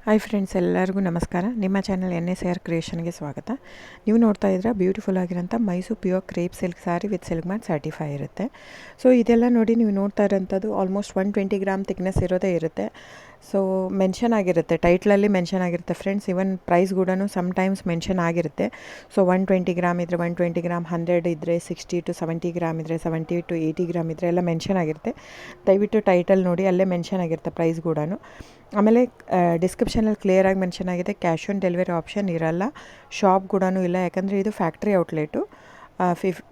Hi friends, ಎಲ್ಲರಿಗೂ ನಮಸ್ಕಾರ. ನಿಮ್ಮ ಚಾನಲ್ NSR ಕ್ರಿಯೇಷನ್ಗೆ ಸ್ವಾಗತ. ನೀವು ನೋಡ್ತಾ ಇದ್ರೆ ಬ್ಯೂಟಿಫುಲ್ ಆಗಿರೋಂಥ Mysore pure crepe silk saree with silk ಮ್ಯಾಟ್ ಸರ್ಟಿಫೈ ಇರುತ್ತೆ. ಸೊ ಇದೆಲ್ಲ ನೋಡಿ ನೀವು ನೋಡ್ತಾ ಇರೋಂಥದ್ದು ಆಲ್ಮೋಸ್ಟ್ 120 ಗ್ರಾಮ್ ಥಿಕ್ನೆಸ್ ಇರೋದೇ ಇರುತ್ತೆ. ಸೊ ಮೆನ್ಷನ್ ಆಗಿರುತ್ತೆ, ಟೈಟ್ಲಲ್ಲಿ ಮೆನ್ಷನ್ ಆಗಿರುತ್ತೆ ಫ್ರೆಂಡ್ಸ್. ಇವನ್ ಪ್ರೈಸ್ ಕೂಡ ಸಮ್ಟೈಮ್ಸ್ ಮೆನ್ಷನ್ ಆಗಿರುತ್ತೆ. ಸೊ 120 ಗ್ರಾಮ್ ಇದ್ದರೆ 120 ಗ್ರಾಮ್, 100 ಇದ್ದರೆ 60 to 70 ಗ್ರಾಮ್ ಇದ್ದರೆ 70 to 80 ಗ್ರಾಮ್ ಇದ್ದರೆ ಎಲ್ಲ ಮೆನ್ಷನ್ ಆಗಿರುತ್ತೆ. ದಯವಿಟ್ಟು ಟೈಟಲ್ ನೋಡಿ, ಅಲ್ಲೇ ಮೆನ್ಷನ್ ಆಗಿರುತ್ತೆ ಪ್ರೈಸ್ ಕೂಡ. ಆಮೇಲೆ ಡಿಸ್ಕ್ರಿಪ್ಷನಲ್ಲಿ ಕ್ಲಿಯರಾಗಿ ಮೆನ್ಷನ್ ಆಗಿದೆ, ಕ್ಯಾಶ್ ಆನ್ ಡೆಲಿವರಿ ಆಪ್ಷನ್ ಇರಲ್ಲ, ಶಾಪ್ ಕೂಡ ಇಲ್ಲ. ಯಾಕಂದರೆ ಇದು factory outlet,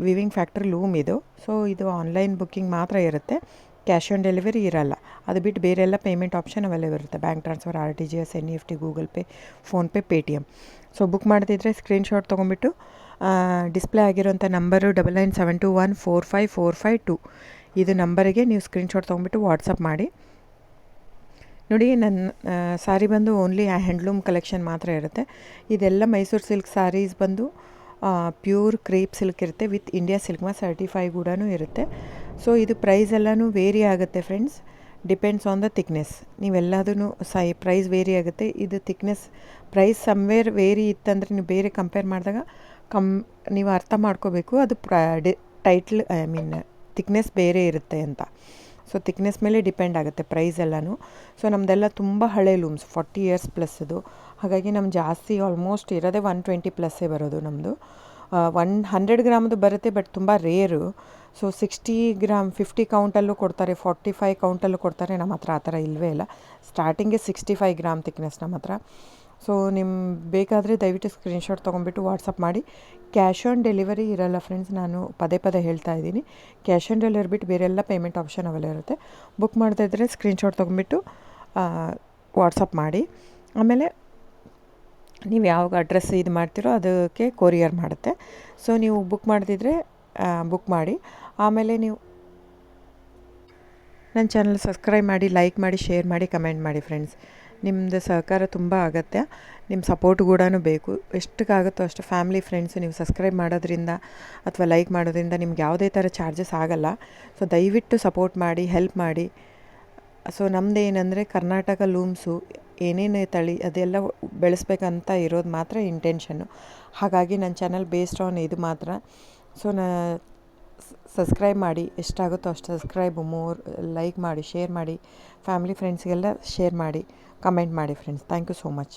viewing factory loom ಇದು. ಸೊ ಇದು ಆನ್ಲೈನ್ ಬುಕ್ಕಿಂಗ್ ಮಾತ್ರ ಇರುತ್ತೆ, ಕ್ಯಾಶ್ ಆನ್ ಡೆಲಿವರಿ ಇರಲ್ಲ. ಅದು ಬಿಟ್ಟು ಬೇರೆ ಎಲ್ಲ ಪೇಮೆಂಟ್ ಆಪ್ಷನ್ ಅವೈಲೇಬಲ್ ಇರುತ್ತೆ, bank transfer, RTGS, NEFT, Google pay, PhonePe, Paytm. So book ಮಾಡ್ತಿದ್ರೆ ಸ್ಕ್ರೀನ್ಶಾಟ್ ತೊಗೊಂಬಿಟ್ಟು ಡಿಸ್ಪ್ಲೇ ಆಗಿರೋಂಥ ನಂಬರು 9972145452 ಇದು ನಂಬರಿಗೆ ನೀವು ಸ್ಕ್ರೀನ್ಶಾಟ್ ತೊಗೊಂಬಿಟ್ಟು ವಾಟ್ಸಪ್ ಮಾಡಿ. ನೋಡಿ, ನನ್ನ ಸ್ಯಾರಿ ಬಂದು ಓನ್ಲಿ ಹ್ಯಾಂಡ್ಲೂಮ್ ಕಲೆಕ್ಷನ್ ಮಾತ್ರ ಇರುತ್ತೆ. ಇದೆಲ್ಲ ಮೈಸೂರು ಸಿಲ್ಕ್ ಸ್ಯಾರೀಸ್ ಬಂದು ಪ್ಯೂರ್ ಕ್ರೇಪ್ ಸಿಲ್ಕ್ ಇರುತ್ತೆ, ವಿತ್ ಇಂಡಿಯಾ ಸಿಲ್ಕ್ ಮ್ಯಾಟ್ ಸರ್ಟಿಫೈ ಕೂಡ ಇರುತ್ತೆ. ಸೊ ಇದು ಪ್ರೈಸ್ ಎಲ್ಲನೂ ವೇರಿ ಆಗುತ್ತೆ friends, depends on the thickness. ನೀವೆಲ್ಲದೂ ಪ್ರೈಸ್ ವೇರಿ ಆಗುತ್ತೆ. ಇದು ಥಿಕ್ನೆಸ್ ಪ್ರೈಸ್ ಸಮ್ವೇರ್ ವೇರಿ ಇತ್ತಂದರೆ ನೀವು ಬೇರೆ ಕಂಪೇರ್ ಮಾಡಿದಾಗ ನೀವು ಅರ್ಥ ಮಾಡ್ಕೋಬೇಕು, ಅದು ಟೈಟ್ಲ್ ಥಿಕ್ನೆಸ್ ಬೇರೆ ಇರುತ್ತೆ ಅಂತ. ಸೊ ಥಿಕ್ನೆಸ್ ಮೇಲೆ ಡಿಪೆಂಡ್ ಆಗುತ್ತೆ ಪ್ರೈಸ್ ಎಲ್ಲನೂ. ಸೊ ನಮ್ಮದೆಲ್ಲ ತುಂಬ ಹಳೆ ಲೂಮ್ಸ್, 40 ಇಯರ್ಸ್ ಪ್ಲಸ್ ಅದು. ಹಾಗಾಗಿ ನಮ್ಮ ಜಾಸ್ತಿ ಆಲ್ಮೋಸ್ಟ್ ಇರೋದೇ 120 ಪ್ಲಸ್ಸೇ ಬರೋದು ನಮ್ಮದು. 100 ಗ್ರಾಮ್ದು ಬರುತ್ತೆ, ಬಟ್ ತುಂಬ ರೇರು. ಸೊ 60 ಗ್ರಾಮ್ 50 ಕೌಂಟಲ್ಲೂ ಕೊಡ್ತಾರೆ, 45 ಕೌಂಟಲ್ಲೂ ಕೊಡ್ತಾರೆ. ನಮ್ಮ ಹತ್ರ ಆ ಥರ ಇಲ್ಲವೇ ಇಲ್ಲ. ಸ್ಟಾರ್ಟಿಂಗೇ 65 ಗ್ರಾಮ್ ಥಿಕ್ನೆಸ್ ನಮ್ಮ ಹತ್ರ. ಸೊ ಬೇಕಾದರೆ ದಯವಿಟ್ಟು ಸ್ಕ್ರೀನ್ಶಾಟ್ ತೊಗೊಂಬಿಟ್ಟು ವಾಟ್ಸಪ್ ಮಾಡಿ. ಕ್ಯಾಶ್ ಆನ್ ಡೆಲಿವರಿ ಇರಲ್ಲ ಫ್ರೆಂಡ್ಸ್, ನಾನು ಪದೇ ಪದೇ ಹೇಳ್ತಾ ಇದ್ದೀನಿ. ಕ್ಯಾಶ್ ಆನ್ ಡೆಲಿವರಿ ಬಿಟ್ಟು ಬೇರೆಲ್ಲ ಪೇಮೆಂಟ್ ಆಪ್ಷನ್ ಅವೈಲೇಬಲ್ ಇರುತ್ತೆ. ಬುಕ್ ಮಾಡ್ತಾ ಇದ್ದರೆ ಸ್ಕ್ರೀನ್ಶಾಟ್ ತೊಗೊಂಬಿಟ್ಟು ವಾಟ್ಸಪ್ ಮಾಡಿ. ಆಮೇಲೆ ನೀವು ಯಾವ ಅಡ್ರೆಸ್ ಇದು ಮಾಡ್ತೀರೋ ಅದಕ್ಕೆ ಕೊರಿಯರ್ ಮಾಡುತ್ತೆ. ಸೊ ನೀವು ಬುಕ್ ಮಾಡ್ತಿದ್ರೆ ಬುಕ್ ಮಾಡಿ. ಆಮೇಲೆ ನೀವು ನನ್ನ ಚಾನಲ್ ಸಬ್ಸ್ಕ್ರೈಬ್ ಮಾಡಿ, ಲೈಕ್ ಮಾಡಿ, ಶೇರ್ ಮಾಡಿ, ಕಮೆಂಟ್ ಮಾಡಿ ಫ್ರೆಂಡ್ಸ್. ನಿಮ್ಮದು ಸಹಕಾರ ತುಂಬ ಅಗತ್ಯ, ನಿಮ್ಮ ಸಪೋರ್ಟ್ ಕೂಡ ಬೇಕು. ಎಷ್ಟಕ್ಕಾಗುತ್ತೋ ಅಷ್ಟು ಫ್ಯಾಮಿಲಿ, ಫ್ರೆಂಡ್ಸು ನೀವು ಸಬ್ಸ್ಕ್ರೈಬ್ ಮಾಡೋದ್ರಿಂದ ಅಥವಾ ಲೈಕ್ ಮಾಡೋದ್ರಿಂದ ನಿಮ್ಗೆ ಯಾವುದೇ ಥರ ಚಾರ್ಜಸ್ ಆಗಲ್ಲ. ಸೊ ದಯವಿಟ್ಟು ಸಪೋರ್ಟ್ ಮಾಡಿ, ಹೆಲ್ಪ್ ಮಾಡಿ. ಸೊ ನಮ್ಮದು ಏನಂದರೆ ಕರ್ನಾಟಕ ಲೂಮ್ಸು ಏನೇನು ತಳಿ ಅದೆಲ್ಲ ಬೆಳೆಸ್ಬೇಕಂತ ಇರೋದು ಮಾತ್ರ ಇಂಟೆನ್ಷನ್ನು. ಹಾಗಾಗಿ ನನ್ನ ಚಾನಲ್ ಬೇಸ್ಡ್ ಆನ್ ಇದು ಮಾತ್ರ. ಸೊ ಸಬ್ಸ್ಕ್ರೈಬ್ ಮಾಡಿ, ಎಷ್ಟಾಗುತ್ತೋ ಅಷ್ಟು ಸಬ್ಸ್ಕ್ರೈಬ್, ಲೈಕ್ ಮಾಡಿ, ಶೇರ್ ಮಾಡಿ, ಫ್ಯಾಮಿಲಿ ಫ್ರೆಂಡ್ಸ್ಗೆಲ್ಲ ಶೇರ್ ಮಾಡಿ, ಕಮೆಂಟ್ ಮಾಡಿ friends. Thank you so much.